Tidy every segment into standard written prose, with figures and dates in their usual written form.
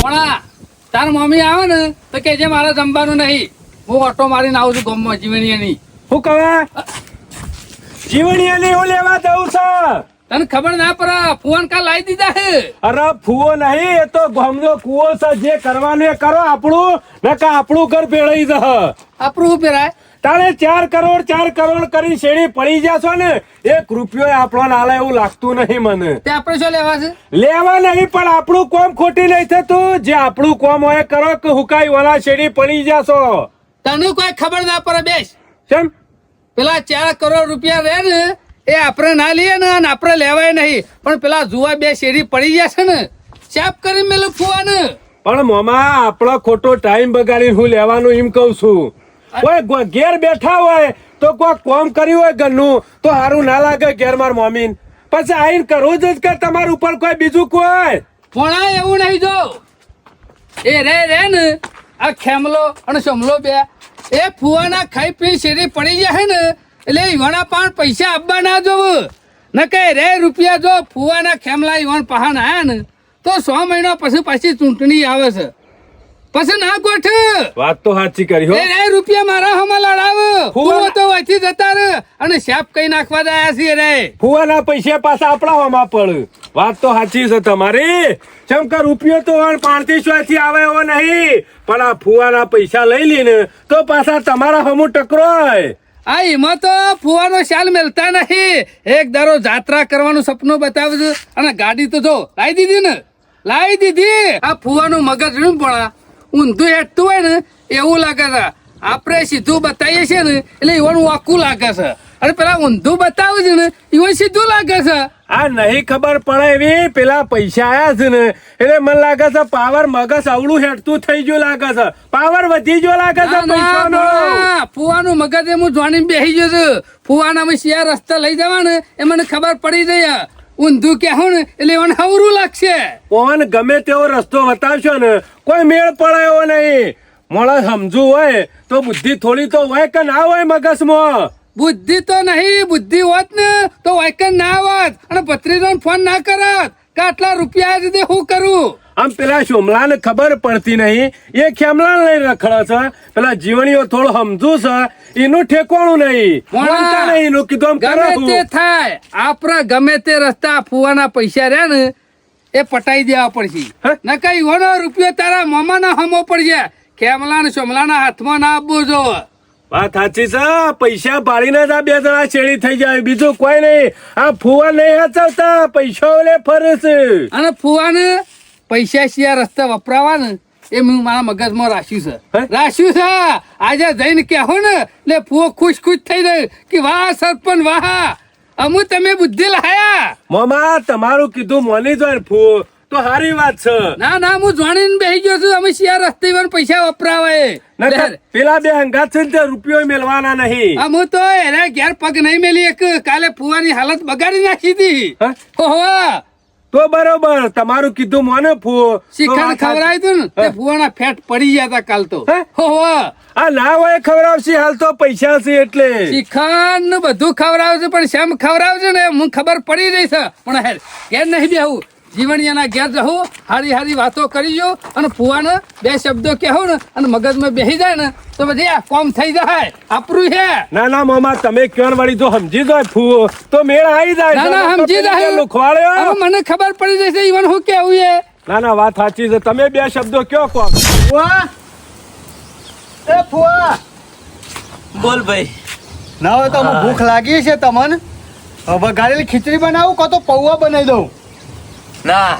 પણ તાર મમ્મી આવે ને તો કે જે મારે જમવાનું નહીં, હું ઓટો મારીને આવું છું ગામમાં જીવણીયાની. શું કહે? જીવણીયાની હું લેવા દઉં છું. તને ખબર ના પડે ફોન કા લાવી દીધા હે? અરે ફુવો નહીં, એ તો ગામનો કુવો છે. જે કરવાનું એ કરો. આપણું નકા આપણું ઘર ભેળાઈ જશે. આપણું શું પહેરાય? તારે 4 કરોડ કરી શેરી પડી જશો ને, 1 રૂપિયો આપણો નાલે એવું લાગતું નહીં મને. તે આપણે શું લેવા છે? લેવા નહીં, પણ આપણું કોમ ખોટી નહીં થતું. જે આપણું કોમ હોય કરો કે હુકાઈ વાળા શેરી પડી જશો. તને કોઈ ખબર ના પડે. બેસ. કેમ? પેલા 4 કરોડ રૂપિયા રહે ને એ આપણે ના લઈએ ને અને આપણે લેવાય નહીં, પણ પેલા જુવા 2 શેરી પડી જશે ને સાફ કરી મેલું ફુવાને. પણ મોમા આપણો ખોટો ટાઈમ બગાડીને હું લેવાનું એમ કઉ છું. કોઈ ઘેર બેઠા હોય તો કોઈ કોમ કર્યું હોય ઘરનું તો સારું ના લાગે ઘેર માર મમ્મી. પછી આઈને કરવું જ કે તમારા ઉપર કોઈ બીજું કોઈ પણ એવું નહીં. જો એ રે ને આ ખેમલો અને સમલો 2 એ ફુવાના ખાઈ પી શેરી પડી જાય ને એટલે ઈવાના પણ પૈસા આપવા ના જોવું. ન કે રે રૂપિયા જો ફુવાના ખેમલા ઈવાન પહાણ આયા ને તો 100 મહિના પછી પાછી ચૂંટણી આવે છે, પછી ના ગોઠ. વાત તો સાચી કરી હો. એ રૂપિયા મારા હમા લડાવ. ફુવા તો વાંચી જતા રે અને શાપ કઈ નાખવા જાય છે રે. ફુવાના પૈસા પાછા આપણા હોમાં પડે. વાત તો સાચી છે તમારી. જેમ કે રૂપિયો તો 3500 થી આવે એવો નહીં, પણ આ ફુવાના પૈસા લઈ લઈને તો પાછા તમારા હમું ટકરોય. આ એમાં તો ફુવાનો શાલ મેલતા નહીં. એક દારો જાત્રા કરવાનું સપનું બતાવે છે અને ગાડી તો જો લાવી દીધી ને, લાવી દીધી. આ ફુવાનું મગજ પણ ઊંધું હેઠતું હોય ને એવું લાગે છે. આપણે સીધું બતાવીએ છીએ ને એટલે ઈવન વાકું લાગે છે, અને પેલા ઊંધું બતાવે છે ને ઈવન સીધું લાગે છે. આ નહીં ખબર પડે એવી પેલા પૈસા આયા છે ને એટલે મને લાગે છે પાવર મગજ અવળું હેઠતું થઈ ગયું લાગે છે. પાવર વધી ગયો લાગે છે પૈસાનો. ફુવાનું મગજ એમ જાણીને બેસી ગયો છે. ફુવાના શિયા રસ્તા લઈ જવા ને એ મને ખબર પડી જાય. ઊંધું કહું ને એટલે એને હવરું લાગશે. કોણ ગમે તેવો રસ્તો બતાવશો ને કોઈ મેળ પડે એવો નહીં. મોડા સમજુ હોય તો બુદ્ધિ થોડી તો હોય કે ના હોય મગજમાં. બુદ્ધિ તો નહીં, બુદ્ધિ હોત ને તો વાયકન ના આવત અને ભત્રીજો ફોન ના કરત કે આટલા રૂપિયા રીતે હું કરું. આમ પેલા સોમલા ને ખબર પડતી નહીં, એ ખેમલા લઈને રખડે છે. પેલા જીવણીઓ થોડું સમજુ છે, એનું ઠેકવાનું નહીં. બોલતા નહીં એનું કીધું આમ ગમે કરો. તે થાય આપણા ગમે તે રસ્તા ફુવાના પૈસા રહ્યા ને એ પટાઈ દેવા પડશે. ન કઈ ઓનો રૂપિયો તારા મામાના હમો પડશે. ખેમલા ને સોમલાના હાથમાં ના આપવો જો. વાત સાચી છે. પૈસા પાડીને જ આ 2 જણા શેરી થઈ જાય, બીજું કોઈ નહીં. આ ફુવા નહીં હચાવતા, પૈસા ઓલે ફરે છે. અને ફુવાને પૈસા સિયા રસ્તા વપરાવા ને એ મેં મારા મગજમાં રાખ્યું છે. આજે જઈને કહો ને એટલે ફુવો ખુશ થઈ જાય કે વાહ સરપંચ વાહ, અમુ તમે બુદ્ધિ લાયા. મામા તમારું કીધું મોની જાય ફુવો તો સારી વાત છે. ના હું જાણીને બેસી ગયો છું. અમે સિયા રસ્તે પૈસા વપરાવાય. પેલા 2 હંગાત છે ને રૂપિયો મેળવાના નહીં. હું તો એને ઘેર પગ નહીં મેલી એક. કાલે ફુવાની હાલત બગાડી નાખી હતી. તો બરોબર તમારું કીધું મોને ફુવો શિખંડ ખવડાવ્યું હતું ને તે ફુવાના ફેટ પડી ગયા હતા કાલ તો. આ ના હોય ખવડાવશે હાલ તો પૈસા છે એટલે. શિખંડ ને બધું ખવડાવશે પણ શેમ ખવડાવશે ને હું ખબર પડી રહી છે. પણ હેર ઘેર નહીં બેહું, જીવણિયાના ઘેર જવું, હારી વાતો કરીજો અને ફુવાને 2 શબ્દો કહો ને અને મગજમાં બેસી જાય ને તો બધી આ કોમ થઈ જાય. આપણું હે. ના મામા તમે ક્યાં વળી જો સમજી જાય ફુવો તો મેળ આવી જાય. ના સમજી જાય. લુખવાડ્યો મને ખબર પડી જશે ઈવન હું કેવું છે. ના વાત સાચી છે. તમે 2 શબ્દો કયો કહો. ફુવા, એ ફુવા બોલ ભાઈ. ના હોય તો ભૂખ લાગી છે તમને. વઘારેલી ખીચડી બનાવું કો તો પૌવા બનાવી દઉં. ના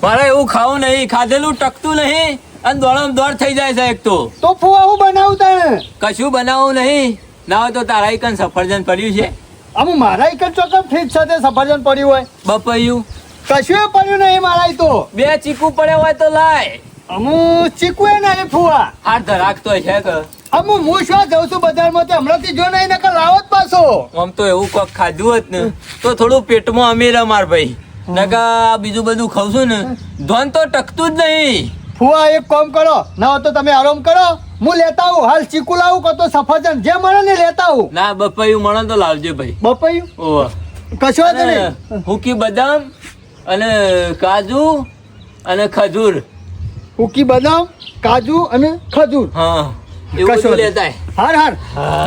મારે એવું ખાવું નહીં. ખાધેલું ટકતું નહીં અને દોડમ દોડ થઈ જાય છે. એક તો ફુવા હું બનાવું તને કશું બનાવવું નહીં. ના હોય તો તારા કન સફરજન પડ્યું છે. અમુ મારા એક ચોકમ ફ્રીજ સાથે સફરજન પડ્યું હોય. બપૈયું કશું પડ્યું નહીં મારા તો. 2 ચીકુ પડ્યા હોય તો લાય. અમુ ચીકુ એ નહીં ફુવા. હાથ ધરાકતો છે કે અમુ હું શું જઉં છું બજારમાં તો હમણાંથી જો નહીં નકર લાવો જ પાછો. આમ તો એવું કોક ખાધું હોત ને તો થોડું પેટમાં અમીર અમાર ભાઈ. નકા બીજું બધું ખાવ છું ને ધોન તો ટકતું જ નહીં. ફુવા એક કામ કરો, ના હોય તો તમે આરામ કરો, હું લેતા આવું. હાલ ચીકુ લાવું કો તો સફરજન જે મળે ને લેતા આવું. ના બપૈયું મળે તો લાવજો ભાઈ. બપૈયું ઓહ કશો જ નહીં. હુકી બદામ અને કાજુ અને ખજૂર હુકી બદામ કાજુ અને ખજૂર હા એવું કશો બધું નહીં. લેતા હાર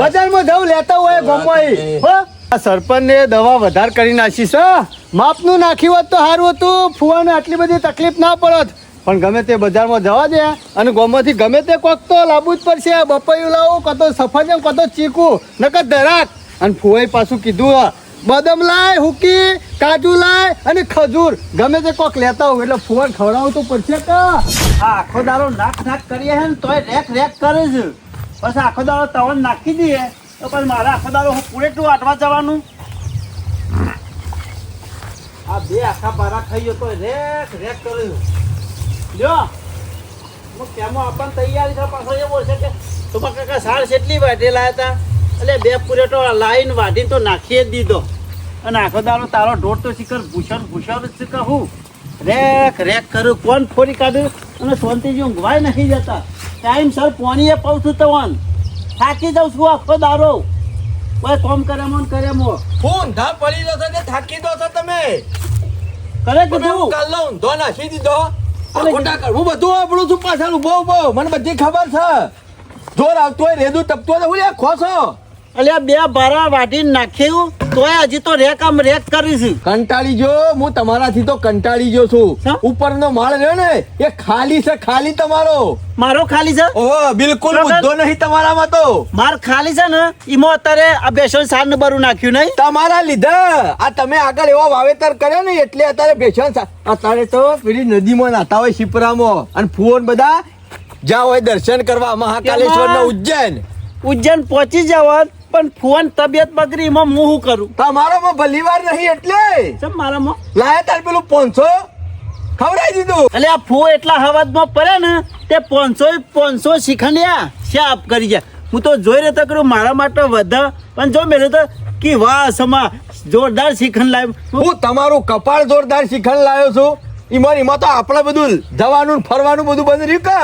બજારમાં જવું લેતા હોય ગોમમાં હો આ સરપંચને દવા વધારે કરી નાખીશ માપનું નાખ્યું હોત તો સારું હતું ફુવાને આટલી બધી તકલીફ ના પડત પણ ગમે તે બજારમાં જવા દે અને ગોમાંથી ગમે તે કોક તો લાવવું જ પડશે બપૈયું લાવું કતો સફરજન કતો ચીકુ નકર દરાક અને ફુવાઈ પાછું કીધું બદામ લાય હુકી કાજુ લાય અને ખજૂર ગમે તે કોક લેતા હોય એટલે ફુવાને ખવડાવવું તો પડશે કે આ આખો દાડો નાક કરીએ હે ને તોય રેક કરે છે પછી આખો દાડો તવન નાખી દઈએ તો પછી મારે આખો દાડો હું પૂરેટલું આટવા જવાનું આ બે આખા બારા ખાઈ ગયો તોય રેક કરે છે લ્યો હું કેમો આપણને તૈયારી છે પાછો એવો છે કે તમારા કાકા સાર કેટલી વાઢે લાયા હતા એટલે બે પૂરેટો લાવીને વાઢીને તો નાખી જ દીધો અને આખો દાડો તારો ઢોર તો શીખર ભૂષણ જ શીખર હું રેક કરું કોણ ફોડી કાઢું અને શાંતિથી ઊંઘવાય નથી જતા ટાઈમ સર પોણીએ પાઉં છું તવન થાકી જાઉં છું આખો દારો કોઈ કોમ કરે મો ઊંધા પડી દો છો કે થાકી દો છો તમે કરે કીધું કાલનો ઊંધો નાખી દીધો આ ખોટા કર હું બધું આપણું છું પાછળ ઉભો મને બધી ખબર છે જોર આવતો હોય રેદું ટપતો હોય હું ખોસો એટલે આ બે બારા વાઢીને નાખ્યું તોય હજી તો રેક કરીશું કંટાળી જો હું તમારાથી તો કંટાળી ગયો છું શા? ઉપરનો માળ રહ્યો ને એ ખાલી છે ખાલી તમારો મારો ખાલી છે ઓહો બિલકુલ બરાબર. મુદ્દો નહીં તમારામાં તો માર ખાલી છે ને એમાં અત્યારે આ બેસન સાર ને બરું નાખ્યું નહીં તમારા લીધે આ તમે આગળ એવો વાવેતર કર્યો ને એટલે અત્યારે ભેષણ અત્યારે તો પેલી નદીમાં નાતા હોય શિપરામાં અને ફુવન બધા જ્યાં હોય દર્શન કરવા મહાકાલેશ્વર નો ઉજ્જૈન પહોંચી જવાત પણ ફુવન તબિયત બગડી એમાં હું શું કરું તમારો ભલી વાર નહીં એટલે ચમ મારામાં લાયા તાર પેલું 500 ખવડાવી દીધું એટલે આ ફૂ એટલા હવાજમાં પડે ને તે 500 શીખંડિયા શાપ કરી જાય હું તો જોઈ રહ્યો કરું મારા માટે વધા પણ જો મેં તો કે વાહ સમા જોરદાર શીખંડ લાવ્યો હું તમારું કપાળ જોરદાર શિખંડ લાવ્યો છું એમાં તો આપણે બધું જવાનું ને ફરવાનું બધું બંધ રહ્યું કે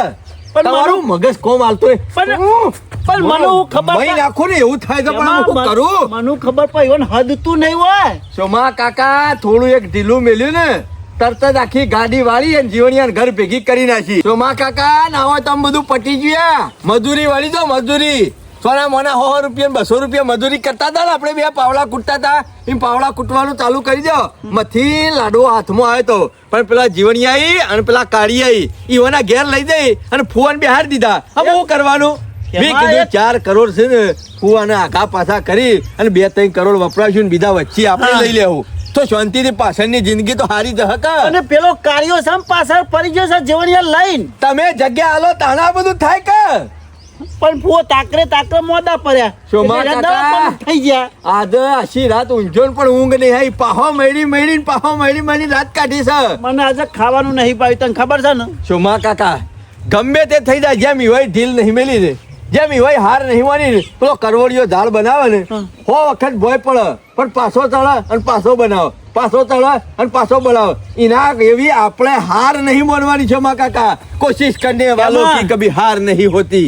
પણ તમારું મગજ કોમ હાલતું નહીં. પણ મને હું ખબર મહી નાખું ને એવું થાય છે પણ હું શું કરું મને ખબર પણ હદ તું નહીં હોય સોમા કાકા થોડું એક ઢીલું મેલ્યું ને તરત જ આખી ગાડી વાળી અને જીવણિયા ઘર ભેગી કરી નાખી સોમા કાકા ના હોય તો આમ બધું પટી ગયા મજૂરી વાળી દો મજૂરી સોના મોના 100 રૂપિયા 200 રૂપિયા મજૂરી કરતા હતા ને આપણે બે પાવડા કૂટતા હતા એમ પાવડા કૂટવાનું ચાલુ કરી દો મથી લાડવો હાથમાં આવ્યો તો પણ પેલા જીવણિયા અને પેલા કાળી આવી ઈઓના ઘેર લઈ જઈ અને ફુવાન બિહાર દીધા હવે શું કરવાનું મેં કીધું 4 કરોડ છે ને ફુવાને આઘા પાછા કરી અને 2-3 કરોડ વપરાશું ને બીજા વચ્ચે આપણે લઈ લેવું તો શાંતિથી પાછળની જિંદગી તો હારી જશે અને પેલો કાર્યો સમ પાછળ પડી ગયો છે જીવણિયા લઈને તમે જગ્યા આલો તાના બધું થાય કે પણ ફૂ તાકરે મોદા પડ્યા શોમા એટલે કાકા. દવા પણ થઈ ગયા આજે આશી રાત ઊંઝો ને પણ ઊંઘ નહીં આવી પાહો મળી રાત કાઢી છે મને આજે ખાવાનું નહીં પાવ્યું તને ખબર છે ને શોમા કાકા ગમે તે થઈ જાય જેમ ઈવાય ઢીલ નહીં મેલી દે જેમ ઈવાય હાર નહીં માની પેલો કરવડિયો ઝાડ બનાવે ને હા. 100 વખત ભોય પડે પણ પાછો ચડે અને પાછો બનાવે પાછો ચડે અને પાછો બનાવે એના એવી આપણે હાર નહીં માનવાની છે મા કાકા કોશિશ કરને વાલો એમાં- की कभी हार नहीं होती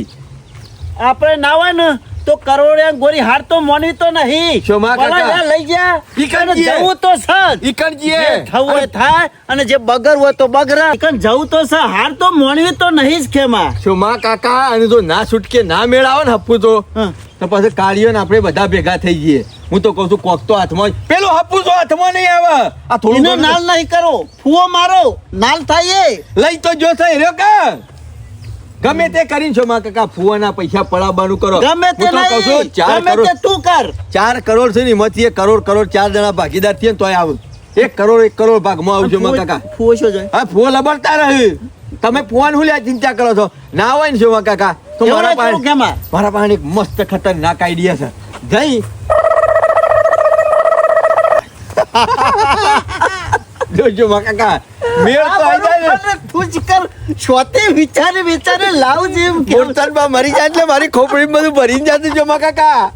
આપણે ના હોય ને તો કરોડિયા ગોરી હાર તો મોનવી તો નહીં શોમા કાકા. બોલો યાર, લઈ જા ઈ કણ અને જીએ. જવું તો સજ ઈકણજીએ જે થવું હોય થાય અને જે બગર હોય તો બગરા ઈકણ જવું તો છે હાર તો મોનવી તો નહીં જ ખેમાં શોમા કાકા અને જો ના છૂટકે ના મેળ આવે ને હપ્પુ તો પછી કાળીઓ ને આપણે બધા ભેગા થઈ જઈએ હું તો કહું છું કોક તો હાથમાં જ. પેલો હપ્પુ તો હાથમાં નહીં આવે આ થોડું એને ઘણું નાલ નહીં કરો ફૂવો મારો નાલ થાય એ લઈ તો જો છે રહ્યો કે ગમે તે કરીને શોમા કાકા ફુવાના પૈસા પડાવવાનું કરો ગમે તે હું તો કહું છું, નહીં 4 ગમે તે કરોડ તું કર 4 કરોડ છે ને એમાંથી 1 કરોડ 4 જણા ભાગીદાર થઈએ ને તોય આવું 1 કરોડ ભાગમાં આવું શોમા કાકા ફૂવો શું જાય હા ફુવા લબડતા રહે તમે ફુવાન હું લ્યા ચિંતા કરો છો ના હોય ને શોમા કાકા તો એવું મારા નહીં કરું પાસે કેમાં? મારા પાસે એક મસ્ત ખતરનાક આઈડિયા છે જઈ જોજો મા કાકા મેળ તો આવી જાય ને તું જ કર શોતે વિચારે લાવ જેમ કે બોલતાનમાં મરી જાય એટલે મારી ખોપડી બધું ભરીને જતું જો મા કાકા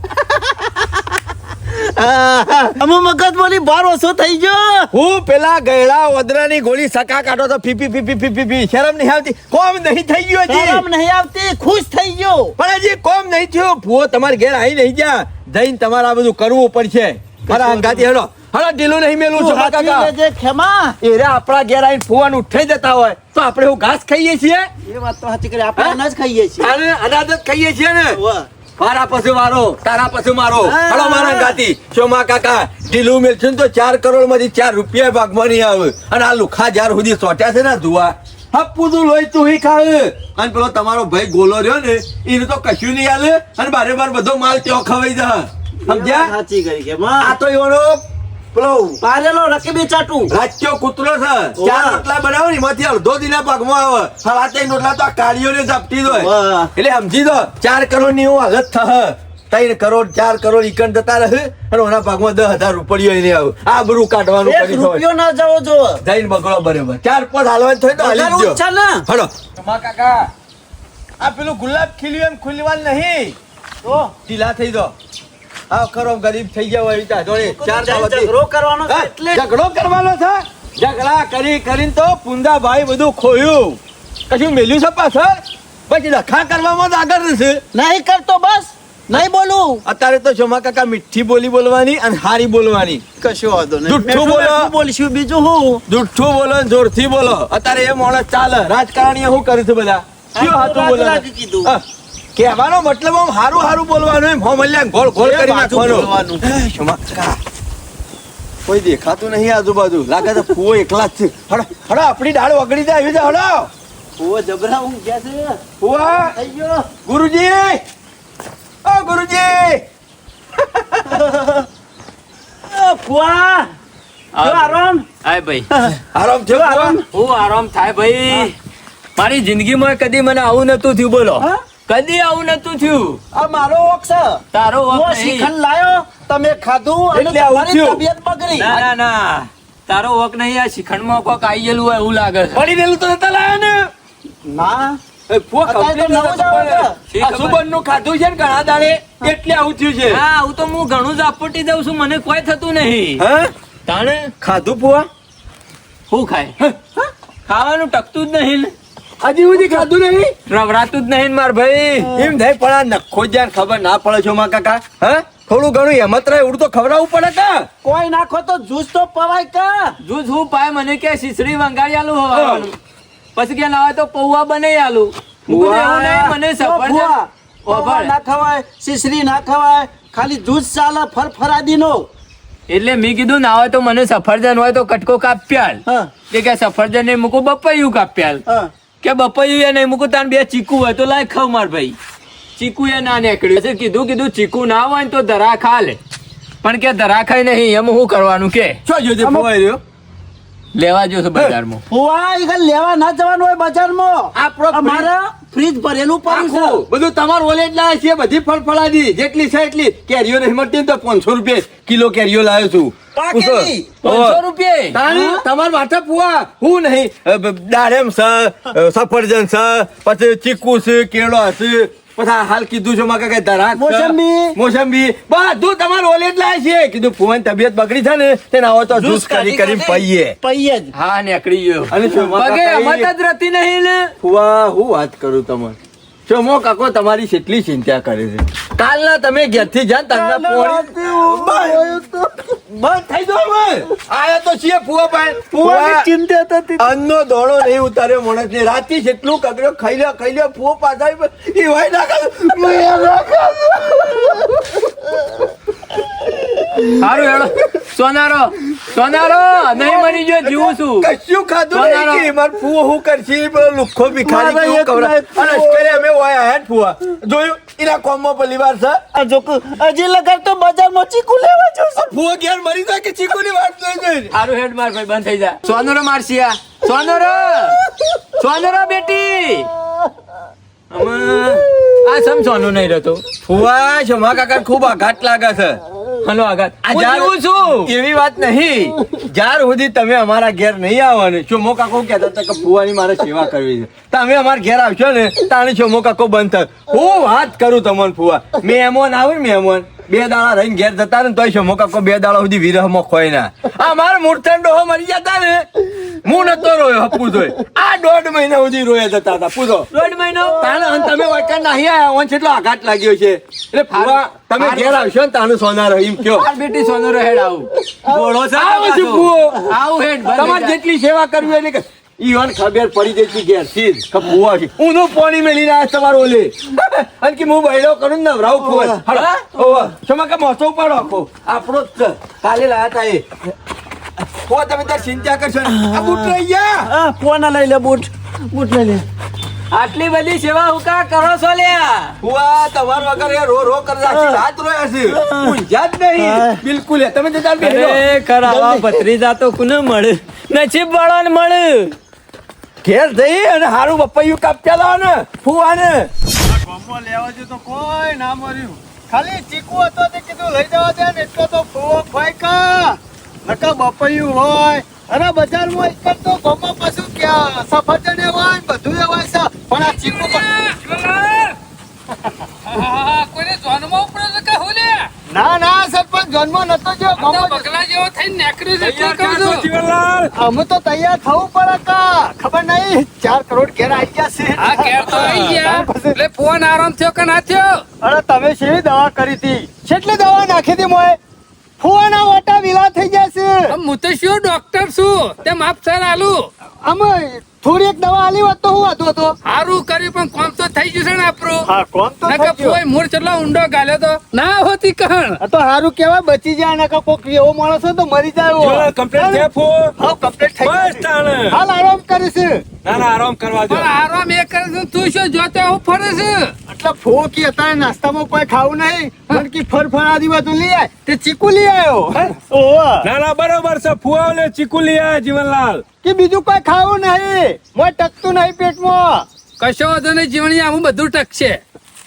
અમે મગજ બોલી બાર ઓછો થઈ ગયો હું પેલા ગયડા ઓદરાની ગોળી સકા કાઢો તો ફીફી શરમ નહીં આવતી કોમ નહીં થઈ ગયો હજી શરમ નહીં આવતી ખુશ થઈ ગયો પણ હજી કોમ નહીં થયો ફુઓ તમારે ઘેર આવી નહીં જા જઈને તમારે આ બધું કરવું પડશે મારા હંગાતી હેડો હળો ઢીલું નહીં મેલું તું છો હાચવી કાકા લેજે, ખેમા. એ રે આપણા ઘેર આવીને ફુવાન ઉઠાઈ જતા હોય તો આપણે હું ઘાસ ખાઈએ છીએ એ વાત તો સાચી કરી, આપણે અનાજ ખાઈએ છીએ. અને અનાજ જ ખાઈએ છીએ ને વાહ. મારા પછી મારો તારા પછી મારો હા. હળો મારા ગાતી શોમા કાકા ઢીલું મેલશું ને તો 4 કરોડ માંથી 4 રૂપિયા ભાગમાં નહીં આવે અને આ લુખા જ્યાર સુધી સોટ્યા છે ને ધુવા હપ્પું લોહી તું હી ખાવે અને પેલો તમારો ભાઈ ગોલો રહ્યો ને એને તો કશું નહીં હાલે અને બારે બાર બધો માલ ત્યાં ખવાઈ જા એ વાત સમજ્યા સાચી કરી ખેમા. આ તો એવાનો પેલો પારેલો રકબી ચાટું. રાજ્યો કૂતરો છે 4 રોટલા બનાવો ને એમાંથી અડધો દિના ભાગમાં આવે સવા 3 રોટલા તો આ કાળીઓને ઝાપટી દો વાહ. એટલે સમજી દો 4 કરોડ ની હું હાલત થશે 3 કરોડ 4 કરોડ ઈકણ જતા રહે અને ઓના ભાગમાં 10,000 રૂપિયો નહીં આવે આ બરું કાઢવાનું એક કરી રૂપિયો ના જવો જો. જઈને બગડો બરોબર 4-5 હાલવાનું થાય તો હાલી જ બગાડવું જ છે ને. હલો કાકા આ પેલું ગુલાબ ખીલ્યું એમ ખુલવાનું નહીં તો ઢીલા થઈ દો આ ખરો ગરીબ થઈ ગયા હોય તા જોડે 4 દાવતી ઝઘડો કરવાનો છે એટલે ઝઘડો કરવાનો છે ઝઘડા કરી કરીને તો પુંદા ભાઈ બધું ખોયું કશું મેલ્યું છે પાછળ પછી લખા કરવામાં જ આગળ રહેશે નહીં કરતો બસ નહીં બોલું. અત્યારે તો શોમા કાકા મીઠી બોલી બોલવાની અને હારી બોલવાની કશો વાંધો નહીં. જુઠ્ઠું બેઠું બોલો. બેઠું બોલીશું બીજું હું. જુઠ્ઠું બોલો ને જોરથી બોલો અત્યારે એ માણસ ચાલે રાજકારણીઓ શું કરે છે બધા શું હાથું બોલે રાજુ કીધું. હા. કહેવાનો મતલબ આમ હારું હારું બોલવાનું એમ હોમલ્યા ગોળ ગોળ એ કરી બાજુ નાખવાનું બોલવાનું. એ, શોમા કાકા કોઈ દેખાતું નહીં આજુબાજુ લાગે તો ફુવો એકલા જ છે હડો હડો આપણી દાળ વગડી જાય એવી છે હડો ઓ જબરા હું ગયા છે. ફુવા થઈ ગયો. ગુરુજી ઓ ગુરુજી ફુવા. જો આરામ. હાય ભાઈ આરામ થયો આરામ હું આરામ થાય ભાઈ મારી જિંદગીમાં કદી મને આવું નતું થયું બોલો હા? કદી આવું નતું થયું આ મારો ઓક છે. તારો વખ હું નહીં. શ્રીખંડ લાયો, તમે ખાધું અને એટલે આવું તમારી થયું. તબિયત બગડી. ના ના ના તારો વક નહીં આ શિખંડમાં કોક આવી ગયેલું હોય એવું લાગે છે પડી રહેલું તો નતા લાયા ને ના એ ફુવા અત્યારે તો complaint નવું જ આવે છે. શી આ ખબર? સુબનનું ખાધું છે ને ઘણા દાડે એટલે આવું થયું છે હા આવું તો હું ઘણું જ આપટી દઉં છું મને કોઈ થતું નહીં હા તાણે ખાધું ફુવા શું ખાય ખાવાનું ટકતું જ નહીં ને. હજી સુધી ખાધું નહીં રવરાતું જ નહીં ને માર ભાઈ એમ થાય પણ આ નખો જ્યાં ખબર ના પડે છો માં કાકા હા થોડું ઘણું હેમત રહે એવું તો ખવડાવવું પડે કા કોઈ નાખો તો જ્યુસ તો પવાય કા. જૂજ હું પાય મને કે શીસડી વંગાડી આલું હવાનું પછી કે ના હોય તો પૌવા બનાવી આલું હું કીધું એવું નહીં, મને તો ફુવા, સફરજન પૌવા ઓભળ. ના ખવાય, શીશડી ના ખવાય, ખાલી જ્યુસ ચાલે ફરફરાદીનો. એટલે મેં કીધું ના હોય તો મને સફરજન હોય તો કટકો કાપ્યાલ હા, કે સફરજન નહીં મૂકું બપૈયું કાપ્યાલ હા. કે બપૈયું એ નહીં મૂકું તાન બે ચીકુ હોય તો લાય ખાવ માર ભાઈ ચીકુ એ ના નીકળ્યું પછી કીધું ચીકુ ના હોય ને તો ધરા ખા લે પણ કે ધરા ખાય નહીં એમ શું કરવાનું કે શું જોજે ફુવાઈ રહ્યો લેવા જો છે બજારમાં ફુવા, ઈ ખાલી લેવા ના જવાનું હોય બજારમાં. આપણો અમારા ફ્રીજ ભરેલું પડ્યું છે. આખું બધું તમારું ઓલે જ લાવે છે બધી ફળફળાદી જેટલી છે એટલી કેરીઓ નહીં મળતી ને તો 500 રૂપિયા કિલો કેરીઓ લાવ્યો છું પાકેલી. 500 રૂપિયા તાણી તમાર માથે પુઆ હું નહીં દાડેમ છે સફરજન છે પછી ચીકુ છે કેળો છે પછી આ હાલ કીધું છે માં કઈ દરાક છે, મોસંબી. મોસંબી બધું તમારું ઓલે જ લાવે છે કીધું ફુવાની તબિયત બગડી છે ને તેને આવો તો જ્યુસ કરી કરીને પીએ પૈયે જ. હા નીકળી ગયો અને શું માં બગે કાકા અમત જ રહેતી નહીં ને ફુવા હું વાત કરું તમને ચોમો કાકો તમારી કેટલી ચિંતા કરે છે કાલના તમે ઘેરથી જાન તમને બંધ થઈ દો હવે આયા તો છીએ ફુવા પાસે ફુવાની ચિંતા થતી. અન્નો દોડો નહીં ઉતાર્યો માણસ ને રાતી જેટલું કગડ્યો ખાઈ લ્યો ફુવો પાછા એ હોય ના સારું હેડો સોનારો નહીં મરી ગયો જીવું છું કશું ખાધું સોનારો. નહીં કે માર ફુવો હું કરશી પેલો લુખ્ખો ભિખારી મારા કેવું એક ખવડાવે. લાખ અને અશ્કરે અમે ઓય આયા જ ફુવા જોયું એના કોમમાં પરિવાર છે આ જોક હજી લગર તો બજારમાં ચીકુ લેવા જશે. ફુવો ઘેર મરી જાય કે ચીકુની વાત નહીં જોઈ સારું હેડ માર ભાઈ બંધ થઈ જા સોનરો મારસિયા સોનરો બેટી આ સમ સોનું નહીં રહેતો ફુવા શમા કાકા ખૂબ આઘાત લાગે છે હલો આગળ આ હું જાર- જીવું છું એવી વાત નહીં જ્યાર સુધી તમે અમારા ઘેર નહીં આવવાનું ચોમો કાકો કહેતા હતા કે ફુવાની મારે સેવા કરવી છે તમે અમારા ઘેર આવશો ને તાણે ચોમો કાકો બંધ થાય હું વાત કરું તમને ફુવા મહેમાન આવે ને મહેમાન 2 દાડા રહીને ઘેર જતા ને તોય શમો કાકો 2 દાડા સુધી વિરહમાં ખોય ના આ મારા મૂર્છન ડોહો મરી જતા ને હું નતો રોયો હપુ જોઈ આ 1.5 મહિના સુધી રોયા જતા હતા પૂછો 1.5 મહિનો તાને અને તમે વળકા નાહી આયા ઓન કેટલો આઘાત લાગ્યો છે એટલે ફુવા તમે ઘેર આવશો ને તાનું સોના રહી એમ કયો માર બેટી સોનો રહેડ આવું ઘોડો છે આવું છું, ફુવો આવું હેડ તમારે જેટલી સેવા કરવી હોય ને કે ઈવન ખબર પડી ગઈ છે ઘેર થી કે ફુવા છે ઊનું પાણી મેલીને આ તમારો ઓલે અને કે હું બૈડો કરું ને નવરાવ ફુવા હળો ઓવા શમા કે મોસો પાડો આખો આપણો જ છે. કાલે લાયા તા એ ફુવા તમે તાર ચિંતા કરશો ને. આ બૂટ લઈ ગયા હા ફોન લઈ લે બૂટ લઈ લે. આટલી બધી સેવા હું કા કરો છો લ્યા ફુવા તમાર વગર એ રો રો કરી રાખી રાત રોયા છે ઊંઝા જ નહીં બિલકુલ એ. તમે તો તાર બેહી રહો. અરે ખરા ભત્રીજા તો કોને મળે નસીબ વાળાને મળે ઘેર જઈ અને હારું બપૈયું કાપ્યા લાવો ને ફુવાને ગામમાં લેવા જો તો કોઈ ના મર્યું ખાલી ચીકુ હતો તે કીધું લઈ જવા દે ને એટલો તો ફૂવો ખોય કા નકા બપૈયું હોય અરે બજારમાં એક તો ગામમાં પાછું ક્યાં સફરજન હોય ને બધું હોય છે પણ આ ચીકુ કોઈને જોનમાં ઉપડ્યો છે કે હું લે ના ના સરપંચ જન્મ નતો જો આ તો ગામમાં બગલા જેવો થઈને નીકળ્યો છે એટલે કહું છું. જીવનલાલ અમે તો તૈયાર થવું પડે કા ખબર નહીં 4 કરોડ ઘેર આવી ગયા છે આ ઘેર તો આવી ગયા એટલે ફોન આરામ થયો કે ના થયો અરે તમે શેવી દવા કરી હતી કેટલી દવા નાખી હતી મોય ફુવાના વાટા વિલા થઈ ગયા છે હું તો શું ડોક્ટર છું તે માપ સર આલુ અમે થોડી એક દવા આલી હોત તો હું હતો તો સારું કર્યું પણ કોમ તો થઈ ગયું છે ને આપણું હા કોણ તો નકર ફોય મૂળ ચટલો ઊંડો ગાલ્યો તો ના હોતી કહણ આ તો હારું કેવાય બચી જાય નકર કોક એવો માણસ હોય તો મરી જાય જીવનલાલ કમ્પ્લીટ છે ફો હા કમ્પ્લીટ થઈ બસ ગયું તાણે હાલ આરામ કરીશ ના ના આરામ કરવા દો પણ આરામ એ કરે છે તું શું જોતો હું ફરે છે એટલે ફોકી હતા નાસ્તામાં કોઈ ખાવું નહીં પણ કે ફરફરાદી બધું લઈ આય તે ચીકુ લઈ આવ્યો ઓવા ના ના બરોબર છે ફુવા ઓલે ચીકુ લીયા જીવનલાલ કે બીજું કોઈ ખાવું નહીં મોય ટકતું નહીં પેટમાં કશો વાંધો નહીં જીવણી આમ બધું ટકશે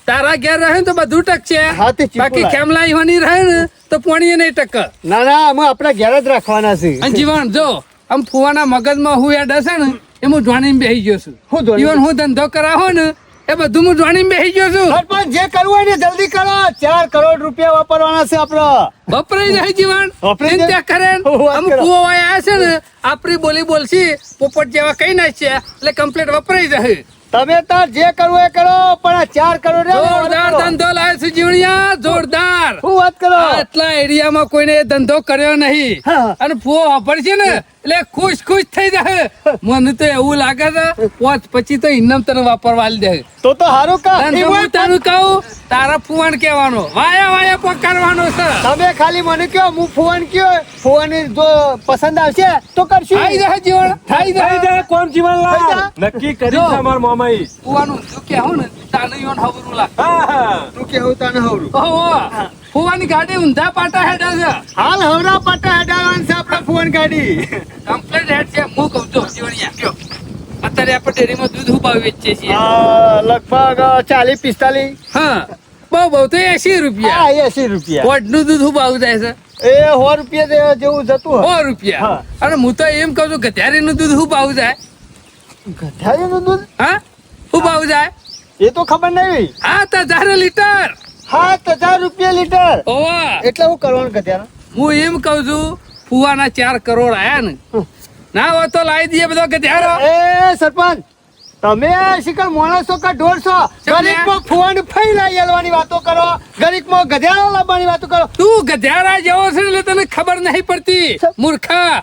તારા ઘેર રહે ને તો બધું ટકશે હા, તે ચીકુ બાકી લાય. ખેમલા ઈવાની રહે ને તો પોણીએ નહીં ટક ના ના અમે આપણા ઘેર જ રાખવાના છે અને જીવન જો આમ ફુવાના મગજમાં હું યાદ હશે ને એ હું જોણીને બેસી ગયો છું હું જોણી? જીવન હું ધંધો કરાવો ને એ બધું હું જોણીને બેસી ગયો છું સરપંચ જે કરવું હોય ને જલ્દી કરો 4 કરોડ રૂપિયા વાપરવાના છે આપડે વપરાઈ જાય જીવન વપરાઈ જાય? ચિંતા કરે ને. વાત આમ કરો. ફુવા વાળા આવ્યા છે ને આપણી બોલી બોલશી પોપટ જેવા કઈ નાખશે એટલે કમ્પ્લીટ વપરાઈ જાય તમે તાર જે કરવું એ કરો પણ આ 4 કરોડ રે જોરદાર ધંધો લાવે છે જીવણિયા જોરદાર શું વાત કરો આટલા એરિયામાં કોઈને એ ધંધો કર્યો નહીં હા. અને ફુવો વાપરશે ને એટલે ખુશ ખુશ થઈ જાય મને તો એવું લાગે છે પોચ પછી તો ઇનામ તને વાપરવા આલી દે તો હારું કા ધંધો હું તને કહું તારા ફુવાન કહેવાનો વાયા વાયા પકડવાનો છે તમે ખાલી મને કયો હું ફોન કયો ફોન જો પસંદ આવશે તો કરશું થઈ જાય જીવન થઈ થઈ જાય જાય કોણ થઈ જીવનલાલ જા. નક્કી કરી જો. છે અમાર મામાઈ ફુવાનું તું કહેવું ને તાને યોન હવરું લાગે હા હા તું કેવું તને હવરું ઓહો ફુવાની ગાડી ઊંધા પાટા હેડે છે હાલ હવરા પટ્ટા હેડાવાનું છે આપણા ફોન ગાડી કમ્પ્લીટ હેડ છે હું કહું છું જીવણિયા કયો અત્યારે આપણે ડેરીમાં દૂધ ઉભાવી વેચીએ છીએ લગભગ 40-45 હા બહુ બહુ તો 80 રૂપિયા હા 80 રૂપિયા પોટનું દૂધ ઉભાવ જાય છે એ 100 રૂપિયા જેવું જતું હોય 100 રૂપિયા હા. અને હું તો એમ કહું છું ગધેરીનું દૂધ શું ભાવ જાય ગધારીનું દૂધ હા શું ભાવ જાય એ તો ખબર નહીં 7,000 લીટર 7,000 રૂપિયા લીટર ઓવા એટલે હું કરવાનું ગધારા હું એમ કહું છું ફુવાના 4 કરોડ આયા ને ના હોય તો લાવી દઈએ બધો ગધેરો એ સરપંચ તમે શિકર માણસો કા ઢોરસો ગરીબમાં ફોન ફૈલા આલવાની વાતો કરો ગરીબમાં ગધેડા લાવવાની વાતો કરો તું ગધેરા જેવો છે એટલે તને ખબર નહીં પડતી મૂર્ખા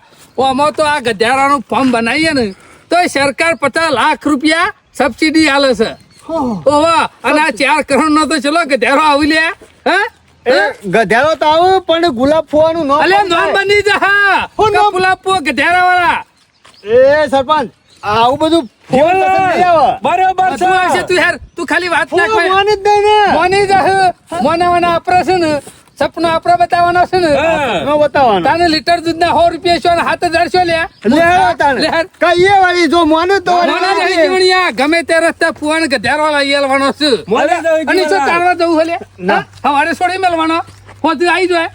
આમાં તો આ ગધેરાનું ફોર્મ બનાવીએ ને તો સરકાર 50 લાખ રૂપિયા સબસિડી આલે છે ઓવા અને આ 4 કરોડ નો તો ચલો ગધેરો આવી લે હે એ ગધેડો તો આવું પણ ગુલાબ ફોવાનું નામ અલે પણ નોમ થાય. બની જા હું નામ? ગુલાબ ગધેરા વાળા એ સરપંચ આવું બધું ફોન પસંદ નહીં આવે. બરોબર તું આવશે છે તું યાર તું ખાલી વાત ફોન નાખ માની જ નહીં ને મોની જા મોના આપરા છે ને સપનો આપરા બતાવવાનો છે ને હા. ન બતાવવાનું તાને લીટર દૂધ ના 100 રૂપિયા છો ને 7,000 છો લે લે તાને લે કઈ એ વાળી જો માનું તો મોના જાય જીવણિયા ગમે તે રસ્તા ફુવાન ગધેરો લઈ આવવાનો છે મોને જવું અને શું જીવનલાલ. કાઢવા જવું હલે ના. હવારે છોડી મેલવાનો હોતું આવી જાય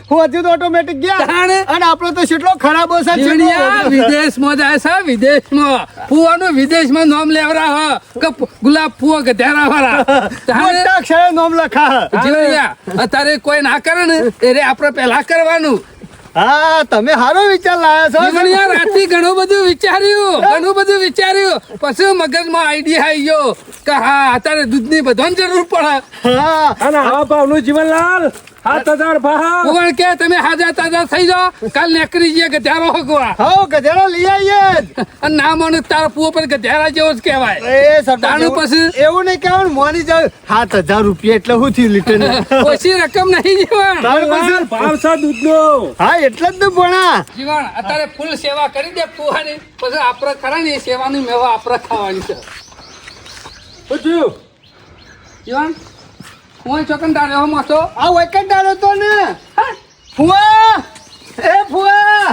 હું હજુ તો ઓટોમેટિક ગયા તાણે. અને આપણો તો કેટલો ખરાબ હશે જીવણિયા વિદેશમાં જાય છે વિદેશમાં ફુવાનું વિદેશમાં નામ લેવરા હ કે ગુલાબ ફુવા ગધેરા વાળા મોટા અક્ષરે નામ લખા જીવણિયા અત્યારે કોઈ ના કરે ને એટલે આપણે પહેલા કરવાનું હા તમે સારો વિચાર લાયા છો જીવણિયા રાતે ઘણું બધું વિચાર્યું પછી મગજમાં આઈડિયા આવી ગયો કે હા અત્યારે દૂધની બધાને જરૂર પડે હા અને આવા ભાવનું જીવનલાલ 7,000 ભાવ પણ કે તમે હાજા તાજા થઈ જાઓ કાલ નેકરી જઈએ ગધેરો હગવા હો ગધેડો લઈ આવીએ અને ના મને તારા પુઓ પર ગધેરા જેવો જ કહેવાય એ સરપંચ તાણું પછી એવું નહીં કહેવાનું મોની જાવ 7,000 રૂપિયા એટલે શું થયું લીટર ઓછી રકમ નહીં જીવન જીવનલાલ, ભાવ છે દૂધનો. હા એટલે જ તો ભણા જીવન અત્યારે ફૂલ સેવા કરી દે પુહાની પછી આપણે ખરા ને એ સેવાની મેવા આપણે ખાવાની છે શું થયું? જીવન હું ચોકનદાર રહ્યો માસો આ વૈકટ ડાળો તો ને ફુવા એ ફુવા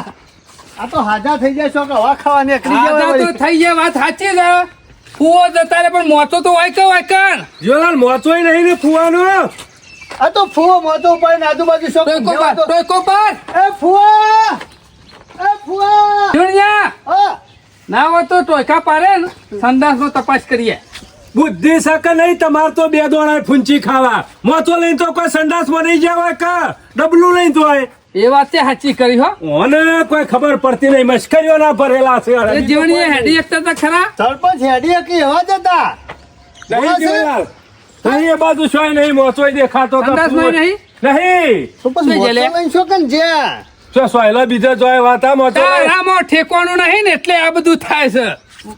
આ તો હાજા થઈ જાય છો કે હવા ખાવા નીકળી આદા તો જાય થઈ ગયા વાત સાચી છે ફુઓ જતા રે પણ મોતો તો હોય કે હોય કણ જીવનલાલ, મોચોય નહીં ને ફુવાનો. આ તો ફુવો મોતો ઉપર ને આજુબાજુ શોખ ટોયકો પર એ ફુવા જીવણિયા હા ના હોય તો ટોયકા પારે ને સંદાસનો તપાસ કરીએ બુદ્ધિ શકે નહીં તમાર તો બે દોડાય ફૂંચી ખાવા. મોચો લઈને તો કોઈ સંડાસમાં નહીં જવાય કે ડબલું લઈને તો હોય. એ વાત તે સાચી કરી હો ઓને કોઈ ખબર પડતી નહીં, મશ્કરીઓના ભરેલા છે. એ જીવણીએ હેડી એકતા તા ખરા સરપંચ હેડીએ કે એવા જતા નહીં જીવનલાલ, નહીં એ બાજુ શોય નહીં, મોચોય દેખાતો તો સંડાસમાં નહીં? નહીં. તો પછી શું છે લે? મોતો લઈને શું કન જ્યાં જો સોયલા બીજા જોય વાત આ મોચો લઈને. તારામાં ઠેકવાનું નહીં ને એટલે આ બધું થાય છે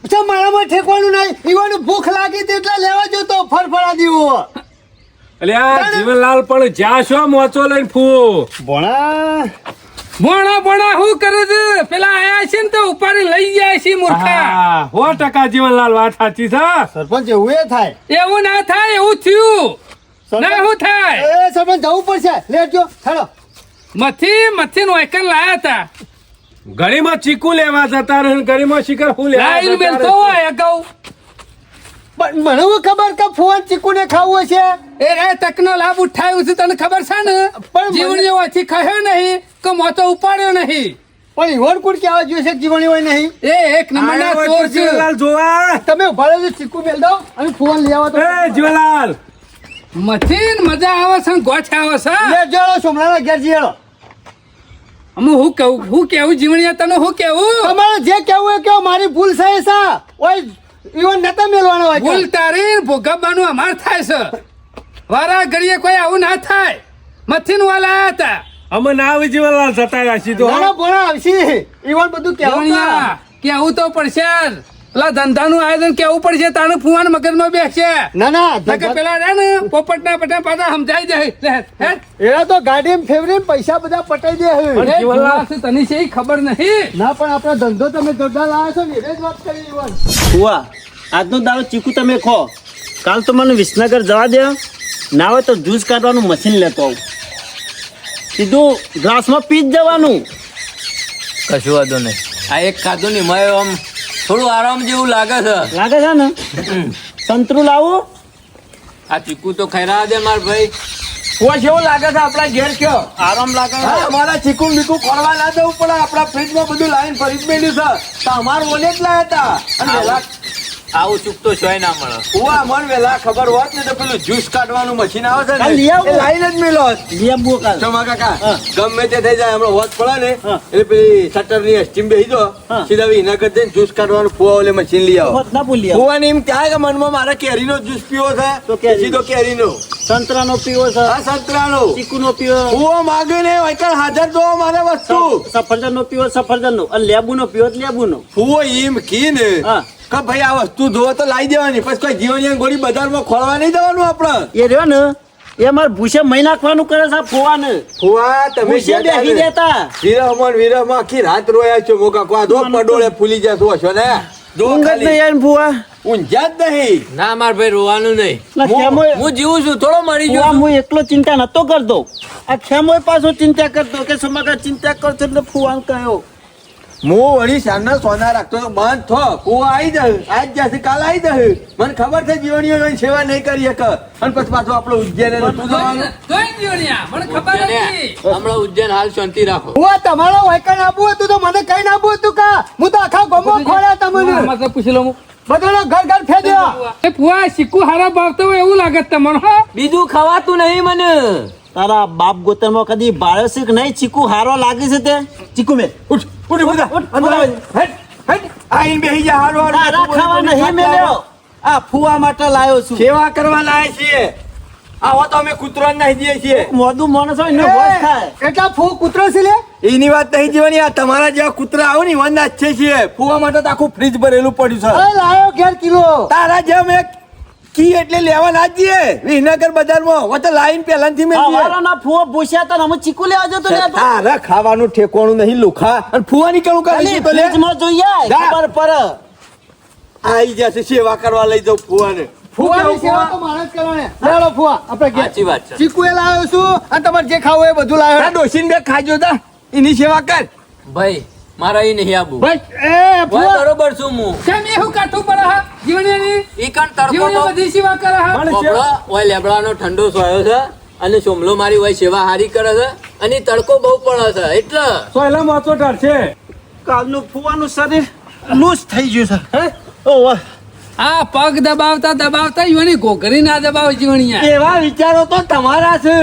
છે મારામાં ઠેકવાનું નહીં ઈવાનું ભૂખ લાગી હતી એટલે લેવા જતો ફરફરા દીવો એટલે આ જીવનલાલ પણ જ્યાં શો મોચો લઈને ફૂ. ભણા ભણા શું કરે છે પેલા આયા છે ને તો ઉપાડી લઈ જાય છે મૂર્ખા હા, 100% જીવનલાલ વાત સાચી છે. સરપંચ એવું એ થાય એવું ના થાય એવું થયું ના સરપંચ શું થાય એ સરપંચ જવું પડશે લેજો હેલો મથી નોકર લાયા હતા ગળીમાં ચીકુ લેવા જતા રહે, ગળીમાં શિખર હું લેવા લાઈન જતા મેલતો રહે. હોય અગાઉ પણ મને હું ખબર કે ફોન ચીકુને ખાવું હશે એ રે તકનો લાભ ઉઠાવ્યો છે તને ખબર છે ને પણ જીવન મને- જેવાથી ખાયો નહીં કે મોતો ઉપાડ્યો નહીં પણ ઈવન કુડ કેવા જોઈએ છે જીવણી હોય નહીં એ એક નંબરના આયો હોય ચોર તો છે જીવનલાલ જોવા. તમે ઉભા રહેજો ચીકુ મેલ દો અને ફોન લઈ આવો તો એ જીવનલાલ, મથીન મજા આવે છે ને ગોઠ આવે છે લેજો સોમલાના ઘેર જીએલો અમે હું કેવું જીવણીયા તને હું કેવું તમારે જે કેવું હોય કેવો મારી ભૂલ છે સા ઓય ઈવન નતા મેલવાનો હોય ભૂલ તારી ભોગવવાનું અમાર થાય છે વારા ઘડીએ કોઈ આવું ના થાય મથીન વાલા આયા હતા અમે ના આવી જીવનલાલ જતા રહ્યા સીધો. નાના ભણા આવશે ઈવન બધું કેવું જીવણીયા કેવું તો પડશે જ. પેલા ધંધાનું આયોજન કેવું પડશે તાનું ફુવાન મગજમાં બેસશે ના ના નકર પેલા રે ને પોપટના પટા પાછા સમજાઈ જાય લે, હે એના તો ગાડી ફેવરી પૈસા બધા પટાઈ દે હવે. અરે જીવનલાલ છે, તને છે ઈ ખબર નહીં ના પણ આપણો ધંધો તમે જોરદાર લાવ્યા છો ને એ જ વાત કરી ઈવન ફુવા આજનો દાડો ચીકુ તમે ખો કાલ તો મને વિસનગર જવા દે ના હોય તો જ્યુસ કાઢવાનું મશીન લેતો આવું સીધું ગ્લાસમાં પી જ જવાનું કશું વાંધો નહીં આ એક ખાધું ને મેં આમ થોડું આરામ જેવું લાગે છે લાગે છે ને સંતરું લાવું આ ચીકુ તો ખૈરા દે માર ભાઈ ફુવા કેવું લાગે છે આપણા ઘેર કયો આરામ લાગે હા, અમારા ચીકુ બીકુ ખોરવા ના દેવું પડે. આપણા ફ્રીજમાં બધું લાઈન ફરી જ મેળ્યું છે તો અમારું ઓલે જ લાયા હતા. અને વહેલા આવું ચૂક તો શોય ના મળે ફુવા મને વહેલા ખબર હોત ને તો પેલું જ્યુસ કાઢવાનું મશીન આવે છે કાલ ને લઈ આવો. એ લાઈન જ મેલો હોત. લીંબુ કાલ ચમા કાકા હા. ગમે તે થઈ જાય હમણાં હોત પડે ને હા. એટલે પેલી શટર ની સ્ટીમ બેસી દો હા. સીધા વિના કરી દઈને જ્યુસ કાઢવાનું ફુવા ઓલે મશીન લઈ આવો હોત ના ભૂલી આવો. ફુવા ને એમ થાય કે મનમાં મારે કેરીનો જ્યુસ પીવો તો છે કેરીનો. સીધો કેરીનો સંતરાનો પીવો છે આ સંતરાનો ચીકુનો પીવો ફુવા માગે ને વૈકણ હાજર દો મારે વસ્તુ સફરજનનો પીવો સફરજનનો અને લેબુનો પીવો તો લેબુનો ફુવો એમ કી ને હા. કે ભાઈ આ વસ્તુ ધોવો તો લાવી દેવાની પછી કોઈ જીવન ગોળી બજારમાં ખોળવા નહીં દેવાનું આપણે એ રહ્યો ને એ મારે ભૂસે મહી નાખવાનું કરે છે આ ફુવાને ફુવા તમે ભૂસે બેસી દેતા વિરહમાં આખી રાત રોયા છો મોકા કો દો પડોળે ફૂલી જશો હશો ને દો ઊંઘ જ ખાલી નહીં આવે ને ફુવા ઊંઝા જ નહીં ના માર ભાઈ રોવાનું નહીં ના ખેમોય હું જીવું છું થોડો મરી ફુવા ગયો હું એકલો ચિંતા નતો કરતો આ ખેમોય પાછો ચિંતા કરતો કે સમગ્ર ચિંતા કરતો એટલે ફુવાને કહ્યો હું વળી સાંજના સોના રાખતો તો બંધ થો કુવા આવી જાય આજ જશે કાલ આવી જાય મને ખબર છે જીવણીઓ સેવા નહીં કરી શકે અને પછી પાછું આપણો ઉજ્જૈન નતું જવાનું જોઈ જીવણિયા મને ખબર હતી હમણાં ઉજ્જૈન હાલ શાંતિ રાખો ફુવા તમારો વાયકણ આપવું હતું તો મને કઈ ના આપવું હતું કા હું તો આખા ગમો ખોળ્યા તમને મતલબ પૂછી લો હું બધાનો ઘર ઘર ફેદ્યો એ ફુવા શીખું હારા ભાવતો હોય એવું લાગે છે તમને હા બીજું ખવાતું નહીં મને તારા બાપ ગોતરમાં કદી બાળ્યો છે કે નહીં ચીકુ હારો લાગે છે તે ચીકુ મેં ઉઠ ઉઠ બધા અંદર આવ. હેટ હેટ આઈને બેહી જા હારું તારા હારું ખાવા નહીં મેલ્યો આ ફુવા માટે લાયો છું સેવા કરવા લાય છીએ આવો તો અમે કૂતરો નહીં દઈએ છીએ મોદું માણસ હોય ને હોશ થાય એટલા ફૂ કૂતરો છે લે એની વાત નહીં જીવવાની આ તમારા જેવા કૂતરા આવો ને વન છે છીએ ફૂવા માટે તો આખું ફ્રીજ ભરેલું પડ્યું છે અરે લાયો 11 કિલો તારા જેમ એક કી એટલે લેવા ના જ જઈએ વિસનગર બજારમાં હવે તો લાઈન પહેલાથી મેં હવારોના ફુવા પૂછ્યા તા ને અમે ચીકુ લેવા જતો લે તો તારા ખાવાનું ઠેકવાનું નહીં લુખા અને ફુવા નીકળું ખાલી કરી તો લે ફ્રીજમાં જોઈએ જા. ખબર પર આઈ જશે સેવા કરવા લઈ જાઉં ફુવાને ફુવાની સેવા તો મારે જ કરવાની લેડો ફુવા આપણે ઘેર સાચી વાત છે ચીકુ એ લાવ્યો છું અને તમારે જે ખાવું એ બધું લાવ્યો ડોસીને બે ખાજો તા એની સેવા કર ભાઈ મારા એ નહીં આબુ ભાઈ એ ભાઈ ફુવા બરોબર છું હું કેમ એવું કાઠું પડે હા જીવણિયાની ઈ કણ તડકો જીવણિયા બહુ બધી સેવા કરે હા પોપડો ઓય લેબડાનો ઠંડો સોયો છે અને સોમલો મારી ઓય સેવા હારી કરે છે અને ઈ તડકો બહુ પડે છે એટલે સોયલા મોચો ઢળશે કાલનું ફુવાનું શરીર લૂઝ થઈ ગયું છે ઓહ આ પગ દબાવતા દબાવતા યુવાની ઘોઘરી ના દબાવ જીવણિયા એવા વિચારો તો તમારા છે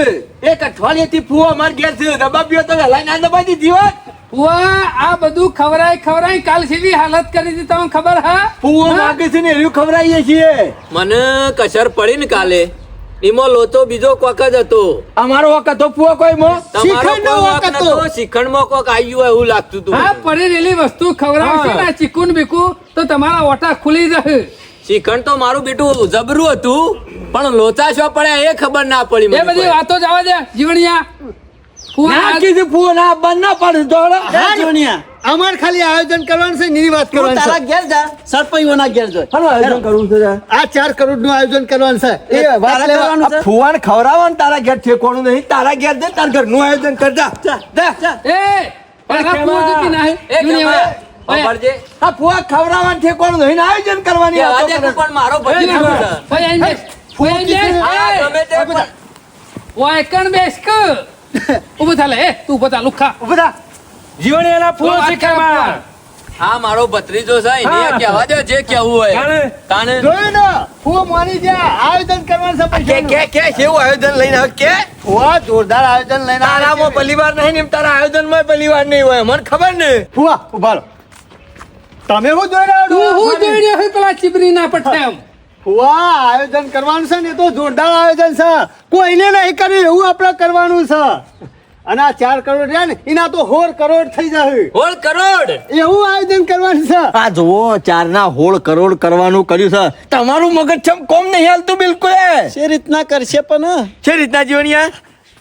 એક અઠવાડિયેથી ફુવા અમાર ઘેર છે દબાવ્યો તો વહેલા ના દબાઈ દીધી હોત ફુવા આ બધું ખવરાય કાલ સીધી હાલત કરી હતી તમને ખબર હા ફુવો માગે છે ને એવું ખવડાવીએ છીએ મને કસર પડી ને કાલે ઈમો લોચો બીજો કોક જ હતો અમારો વખત તો ફુવો કોઈ મો તમારો શ્રીખંડનો કોઈ વખત વાંક હતો. નતો. શ્રીખંડમાં કોક આવ્યું હોય એવું લાગતું હતું હા પડી રહેલી વસ્તુ ખવડાવશે ને ચીકુન બીકુ તો તમારા ઓટા ખુલી જશે શ્રીખંડ તો મારું બેટું જબરું હતું પણ લોચા શો પડ્યા એ ખબર ના પડી એ મને બધી કોઈ. વાતો જવા દે જીવણિયા ફુવા ના કીધું ફુવો ના બંધ ના પડે દોડો હા જોનિયા અમારે ખાલી આયોજન કરવાનું છે નીની વાત તું કરવાની તારા છે ઘેર જા સરપંચોના ઘેર જોઈ હાલો આયોજન કરવું છે આ 4 કરોડ નું આયોજન કરવાનું છે એ વાત તારા લેવા કરવાનું છે? ફુવાને ખવડાવવાનું તારા ઘેર ઠેકવાનું નહીં તારા ઘેર દે તારા ઘરનું આયોજન કરજા એ તારા ફુવા જતી ના હે એ જીવણિયા કેમ ખબરજે? આ ફુવા ખવડાવવાનું ઠેકવાનું નહીં ને આયોજન કરવાની કે વાતો આજે કરે. તું પણ મારો ભત્રીજો છે. ભાઈ આઈને બેસ. ભાઈ આઈને બેસ. હા, એ, ગમે તે પણ. ઓય કણ બેસ કે ઉભો થા લે એ તું ઉભો થા લુખા બધા જીવણીયાના ફૂલ શીખે માર હા મારો ભત્રીજો છે એને હા. કહેવા દે જે કહેવું હોય તાણે. તાણે જોયું ને ફૂ માની જ્યાં આયોજન કરવાનું છે પૈસાનું. કે કેવું આયોજન લઈને આવ કે ફુવા જોરદાર આયોજન લઈને આવે તારામાં છે. પલીવાર નહીં ને એમ તારા આયોજનમાં પલીવાર નહીં હોય મને ખબર ને ફુવા ઉભા રહો. તમે શું જોઈ રહ્યા છો? તું હું જોઈ રહ્યો છે પેલા ચીબરી ના પઠેમ ફુવા આયોજન કરવાનું છે ને એ તો જોરદાર આયોજન છે કોઈને નહીં કર્યું એવું આપણે કરવાનું છે અને આ 4 કરોડ રહ્યા ને એના તો 16 કરોડ થઈ જશે હોળ કરોડ એવું આયોજન કરવાનું છે આ જુઓ 4 કરોડ કરવાનું કર્યું છે તમારું મગજ ચમ કોમ નહીં હાલતું બિલકુલ છે રીતના કરશે પણ છે રીતના જીવનિયા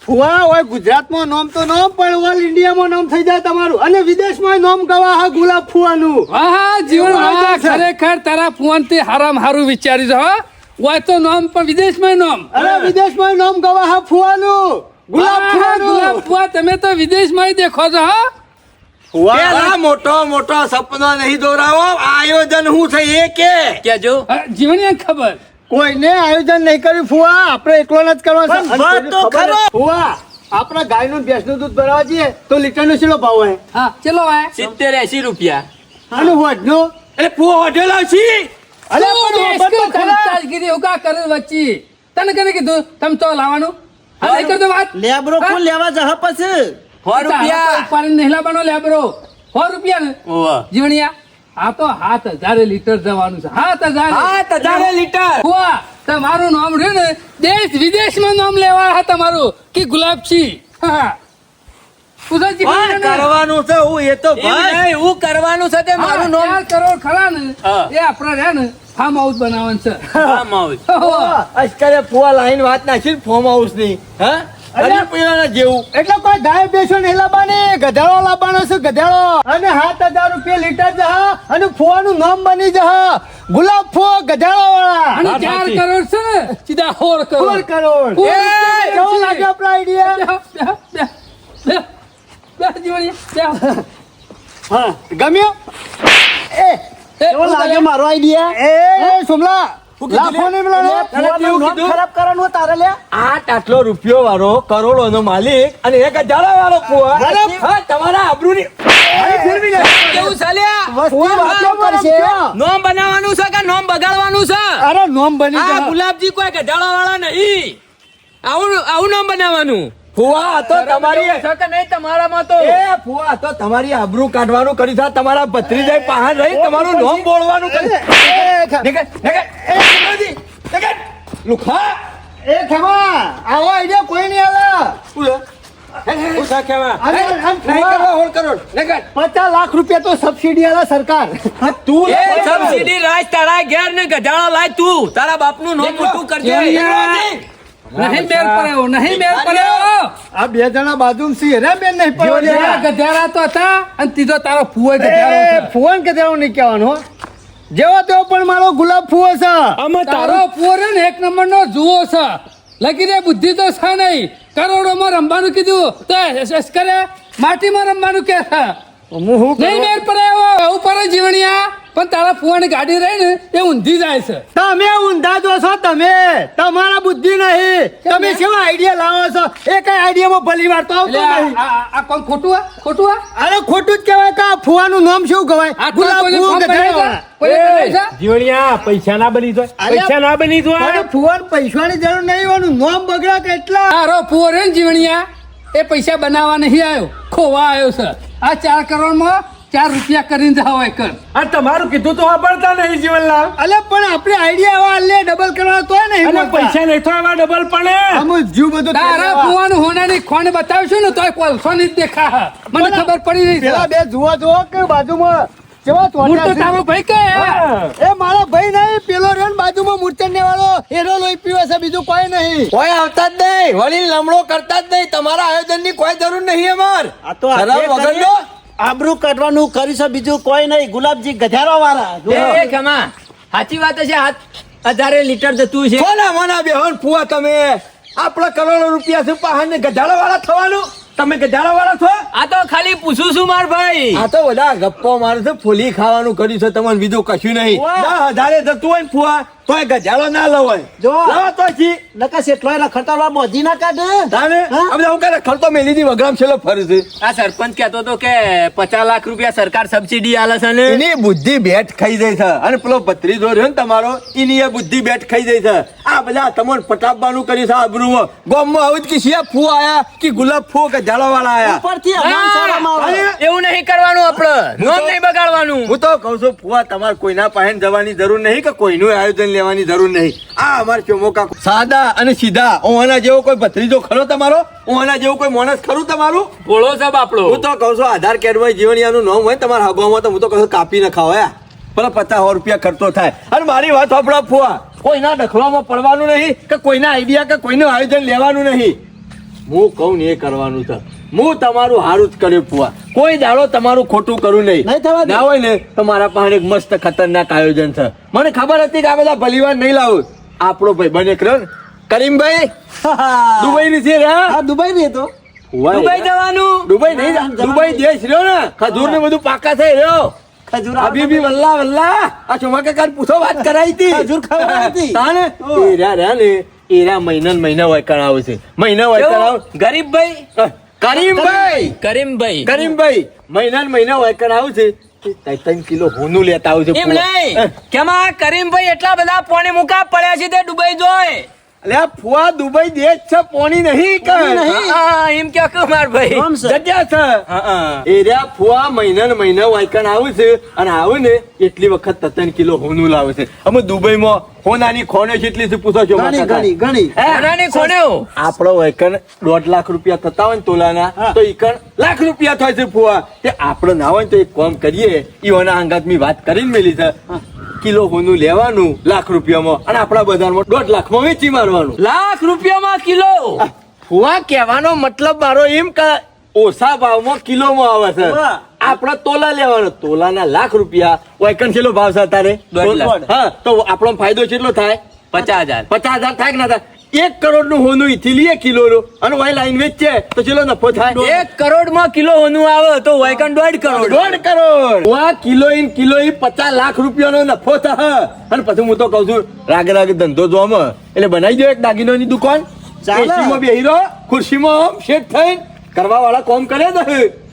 ફુવા હોય ગુજરાતમાં નામ તો નામ પણ ઓલ ઇન્ડિયામાં નામ થઈ જાય તમારું અને વિદેશમાં નામ ગવા હા ગુલાબ ફુવાનું હા જીવન એવું હા આયોજન છે. ખરેખર તારા ફોન થી હારામ હારું વિચારી છે હા હોય તો નામ પણ વિદેશમાં નામ અરે વિદેશમાં નામ ગવા હા ફુવાનું ગુલાબ હા, ગુલાબ ફુવાનું ફુવા તમે તો વિદેશમાં દેખો છો હા ફુવા પેલા મોટો સપનો નહીં દોરાવો આયોજન શું છે એ કે કેજો જીવન ખબર કોઈને આયોજન નહીં કર્યું ફુવા આપણે એકલો જ કરવાનું છે. પણ વાત તો ખબર ખરો. ફુવા આપણે ગાયનું ભેંસનું દૂધ ભરાવા જઈએ તો લીટરનો શેનો ભાવ હોય હા ચલો આ 70-80 રૂપિયા અને વધનો એટલે ફુવો હોટેલ આવશી અરે પણ વખત તો ખરા. ચાલગીરી એવું કા કરે વચ્ચે તને કને કીધું તમ તો લાવવાનું હા નહીં કરતો વાત લેબરો કોણ લેવા જહ પછી 100 રૂપિયા ઉપાડીને નહીં લાવવાનો લેબરો 100 રૂપિયા ને ઓવા. જીવણિયા આ તો 7000 લીટર જવાનું છે 7000 7000 લીટર ફુવા તમારું નામ રહ્યું ને દેશ વિદેશમાં નામ લેવા હા તમારું કે ગુલાબજી હા પૂછો જીવણિયાને. કરવાનું છે હું એ તો એમ ભાઈ નહીં, હું કરવાનું છે તે મારું હા, નામ 4 કરોડ ખરા ને હા. એ આપણા રહ્યા ને ફાર્મ હાઉસ બનાવવાનું છે ફાર્મ હાઉસ. અજકારે ફુવા લાઈન વાત નાખી ફોર્મ હાઉસ ની હા અરે, પીવાના જેવું એટલે કોઈ ગાય બેસો નહીં લાવવાની ગધેડો લાવવાનો છે ગધેડો અને 7000 રૂપિયા લીટર જહા અને ફુવાનું નામ બની જહા ગુલાબ ફો ગધેડો વાળા અને વાત 4 સાચી. કરોડ છે ને સીધા 16 4 કરોડ કરોડ એ, કેવો લાગે આપણો આઈડિયા હા ગમ્યો કેવો લાગે મારો આઈડિયા એ સોમલા લાફો નહીં મળે ખરાબ કરવાનું તારે લે આટલો રૂપિયો વાળો કરોડો નો માલિક અને 1000 વાળો ફુવા હા, તમારા આબરૂની કેવું ચાલ્યા વસ્તી વાતો કરશે નોમ બનાવવાનું છે કે નોમ બગાડવાનું છે અરે નોમ બની આ જા ગુલાબજી કોઈ ગધાડા વાળા નહીં આવું નામ બનાવવાનું ફુવા આ તો તમારી છે કે નહીં તમારામાં તો એ ફુવા આ તો તમારી આબરૂ કાઢવાનું કરી છે તમારા ભત્રીજાએ પાહન રહી તમારું નામ બોલવાનું કરી લુખા એ ખમા આવો આઈડિયા કોઈ નહીં આલે ઉઠા કેવા અરે આમ નહીં કરવા હોળ કરોડ નગર 50 લાખ રૂપિયા તો સબસિડી આલે સરકાર તું એ સબસિડી રાજ તારા ઘેર ને ગધાડા લાય તું તારા બાપનું નામ મોટું કરજે નહીં મેળ પડ્યો નહીં મેળ પડ્યો આ બે જણા બાજુમાં સી રે બેન નહીં પડવા ગધેડા તો હતા અને ત્રીજો તારો ફુવો ગધેડો છે. ફોન કે દેવો નહીં કહેવાનો હો. જેવો તેવો પણ મારો ગુલાબ ફૂવો છે અમે તારો ફુવો રે ને એક નંબર નો જુઓ છે લગી રે બુદ્ધિ તો છે નહીં કરોડોમાં રમવાનું કીધું તો એસ કરે માટીમાં રમવાનું કે છે હું શું નહીં મેળ પડ્યો ઉપર જીવણિયા પણ તારા ફુવાની ગાડી રહી ને એ ઊંધી જાય છે તમે ઊંધા જો છો તમે તમારા બુદ્ધિ નહીં તમે કેવા આઈડિયા લાવો છો એ કઈ આઈડિયામાં ભલી વાર તો આવતો એટલે નહીં આ કોણ ખોટું આ? ખોટું આ? અરે ખોટું જ કહેવાય કે આ ફુવાનું નામ શું કહેવાય આ ગુલાબ કોઈને ફૂવો ફોન ગધેડો કર્યો છે? કોઈને કર્યો છે? જીવણિયા પૈસા ના બની જાય અલ્યા, પૈસા ના બની જાય મને ફુવાન પૈસાની જરૂર નહીં હોવાનું નામ બગડા કેટલા તારો ફુવો રે ને જીવણિયા એ પૈસા બનાવવા નહીં આવ્યો ખોવા આવ્યો છે આ 4 કરોડમાં 4 રૂપિયા કરીને જાવ કર આ તમારું કીધું તો વાપરતા નહીં જીવનલાલ અલે પણ આપણે આઈડિયા આવા લે ડબલ કરવા તોય નહીં અને મળતા. પૈસા નહીં તો એવા ડબલ પણ આમ જીવ બધું તારા કરવા. ફુવાનું હોનાની ખોણ બતાવશું ને તોય કોલસો ની જ દેખા મને પણ ખબર પડી રહી પેલા છે બે જુઓ કે બાજુમાં કેવા હું તો તોડ્યા છે? તારો ભાઈ કે એ મારો ભાઈ નહીં પેલો રહ્યો ને બાજુમાં મૂર્છન વાળો એનો લોહી પીવે છે બીજું કોઈ નહીં કોઈ આવતા જ નહીં વળી લમણો કરતા જ નહીં તમારા આયોજનની કોઈ જરૂર નહીં અમાર આ તો શરમ આજે વગરનો? આબરૂ કાઢવાનું કર્યું છે બીજું કોઈ નહીં ગુલાબજી ગધારો વાળા એ ખમા સાચી વાત છે 1000 લીટર જતું છે કોના મના બેહોન ફુવા તમે આપણા કરોડો રૂપિયા છે પાહન ને ગધાડા વાળા થવાનું તમે ગધાડા વાળા છો આ તો ખાલી પૂછું છું માર ભાઈ આ તો બધા ગપ્પો મારે છે ફૂલી ખાવાનું કર્યું છે તમને બીજું કશું નહીં વાહ. 10,000 જતું હોય ને ફુવા તોય ગધાડો ના લવાય જો. લાવો તો છી નકા સેટલોય રખડતા મોજી ના કાઢે તાને હા? આ બધા હું કરે ખર્ચો મેલી દી વગરામ છેલ્લો ફરે છે આ સરપંચ કહેતો તો કે 50 લાખ રૂપિયા સરકાર સબસિડી આલે છે ને એની બુદ્ધિ બેટ ખાઈ જાય છે અને પેલો ભત્રીજો રહ્યો ને તમારો એની એ બુદ્ધિ બેટ ખાઈ જાય છે આ બધા તમને પટાવવાનું કર્યું છે આબરૂમાં ગામમાં આવું જ કે શિયા ફૂ આયા કે ગુલાબ ફૂ કે ઝાડા વાળા આયા ઉપરથી અમાન શરમ આવે. અરે, એવું નહીં કરવાનું આપણે નોમ નહીં બગાડવાનું હું તો કઉ છું ફુવા તમારે કોઈના પાસે જવાની જરૂર નહીં કે કોઈનું આયોજન લેવાની જરૂર નહીં આ અમાર ચોમોકા સાદા અને સીધા ઓના જેવો કોઈ ભત્રીજો ખરો તમારો ઓના જેવું કોઈ માણસ ખરું તમારું ભોળો છે બાપડો હું તો કઉ છું આધાર કાર્ડ માં જીવણિયાનું નામ હોય ને તમારા હગવામાં તો હું તો કહું છું કાપી ન ખાવા પેલા 50,000 રૂપિયા ખર્ચો થાય અને મારી વાત સાંભળો ફુવા કોઈના દખલામાં પડવાનું નહીં કે કોઈના આઈડિયા કે કોઈનું આયોજન લેવાનું નહીં હું કહું ને એ કરવાનું છે હું તમારું હારું જ કર્યું ફુવા કોઈ દાડો તમારું ખોટું કરું નહીં નહીં થવા દે. ના હોય ને તો મારા પાસે એક મસ્ત ખતરનાક આયોજન છે મને ખબર હતી કે આ બધા ભલીવાર નહીં લાવું આપણો ભાઈ બને કર્યો ને કરીમભાઈ દુબઈ ની છે રે હા દુબઈ ની તો ફુવા દુબઈ જવાનું દુબઈ નહીં દુબઈ દેશ રહ્યો ને ખજૂર ને બધું પાકા થઈ રહ્યો ખજૂર અભી બી વલ્લા વલ્લા આ ચોમા કાકા પૂછો વાત કરાઈ હતી ખજૂર ખાવાની હતી. તાને એરા રહ્યા ને એરા મહિના વયકણ આવે છે મહિના વયકણ આવે ગરીબભાઈ કરીમભાઈ કરીમભાઈ મહિના વયકણ આવે છે 3 કિલો હોનું લેતા આવે છે એમ નહીં કેમાં કરીમભાઈ એટલા બધા પોણી મુકા પડ્યા છે તે દુબઈ જોય અલે આ ફુવા દુબઈ દેશ છે પોણી નહીં કે હા, એમ કે માર ભાઈ આમ છે. જગ્યા છે હા. એરિયા ફુવા મહિના વાયકણ આવે છે અને આવે ને એટલી વખત 3 કિલો હોનું લાવે છે અમે દુબઈમાં હોનાની ખોણે કેટલી છે પૂછો છો ઘણી મારા ઘણી ઘણી ઘણાની ખોણ્યો. આપણો વૈકણ 1.5 લાખ રૂપિયા થતા હોય ને તોલાના તો ઈકણ લાખ રૂપિયા થાય છે ફુવા તે આપણે ના હોય ને તો એક કામ કરીએ ઈઓના અંગાત મેં વાત કરીને મેલી છે કિલો હોનું લેવાનું લાખ રૂપિયામાં અને આપણા બજારમાં 1.5 લાખમાં વેચી મારવાનું લાખ રૂપિયામાં કિલો ફુવા કહેવાનો મતલબ મારો એમ કે ઓછા ભાવમાં કિલોમાં આવે છે વાહ. આપણે તોલા લેવાનો તોલાના લાખ રૂપિયા વૈકણ કેટલો ભાવ છે તારે 1.5 લાખ. હા તો આપણો ફાયદો કેટલો થાય 50,000 50,000 થાય કે ના થાય 1 કરોડ નું હોનું ઈથી લઈએ કિલો નો અને વાય લાઈન વેચે તો ચલો નફો થાય 1 કરોડમાં કિલો હોનું આવે તો વૈકન 1.5 કરોડ 1.5 કરોડ વા કિલો ઇન 50 લાખ રૂપિયાનો નફો થાય અને પછી હું તો કહું છું રાગે ધંધો જોમ એટલે બનાવી દો એક દાગીનોની દુકાન ચાલે. એસીમાં બેહી રહો ખુરશીમાં આમ શેઠ થઈને કરવા વાળા કામ કરે દે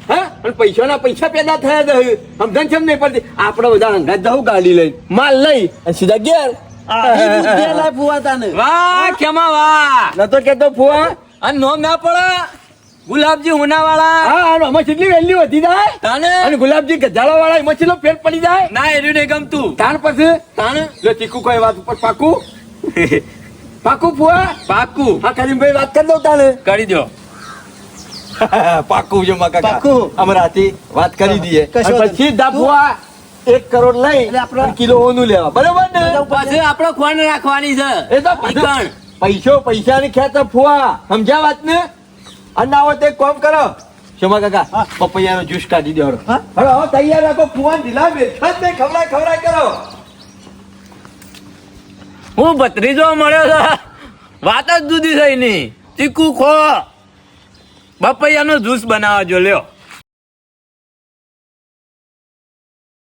હા અને પૈસાના પૈસા પેદા થયા દે સમજણ છે નહીં પડતી આપણે બધા અંગાત જાવ ગાડી લઈને માલ લઈ અને સીધા ઘેર આહી બુદ્ધિ લાય ફુવા તાને વાહ ખેમા વાહ નતો કેતો ફુવા અને નોમ ના પડે ગુલાબજી હુનાવાળા હા અને આમાં કેટલી વેલ્યુ વધી જાય તાને અને ગુલાબજી ગજાળા વાળા એમાં ચેટલો ફેર પડી જાય ના એર્યું નહીં ગમતું તાણ પછી તાને લો ચીકુ કોઈ વાત ઉપર પાકું પાકું ફુવા પાકું હા કરીમભાઈ વાત કરી દઉં તાને કરી દો પાકું છે માકા પાકું. અમરાથી વાત કરી દઈએ કશો અને પછી દાફવા 1 કરોડ લઈ એટલે આપણે- અને કિલો ઓનું લેવા બરોબર ને પછી આપણે ખોણ રાખવાની છે એ તો ઈકણ. પૈસાની ખેત ફુવા સમજ્યા વાત ને અને આવો તે કોમ કરો શોમા કાકા પપૈયાનો જ્યુસ કાઢી દો હળો હવે તૈયાર રાખો ફુવાન ઢીલા બેઠા જ નહીં ખવડાય કરો હું ભત્રીજો મળ્યો છે વાત જ જુદી થઈ નહીં ચીકુ ખો બપૈયાનો જ્યુસ બનાવવા જો લ્યો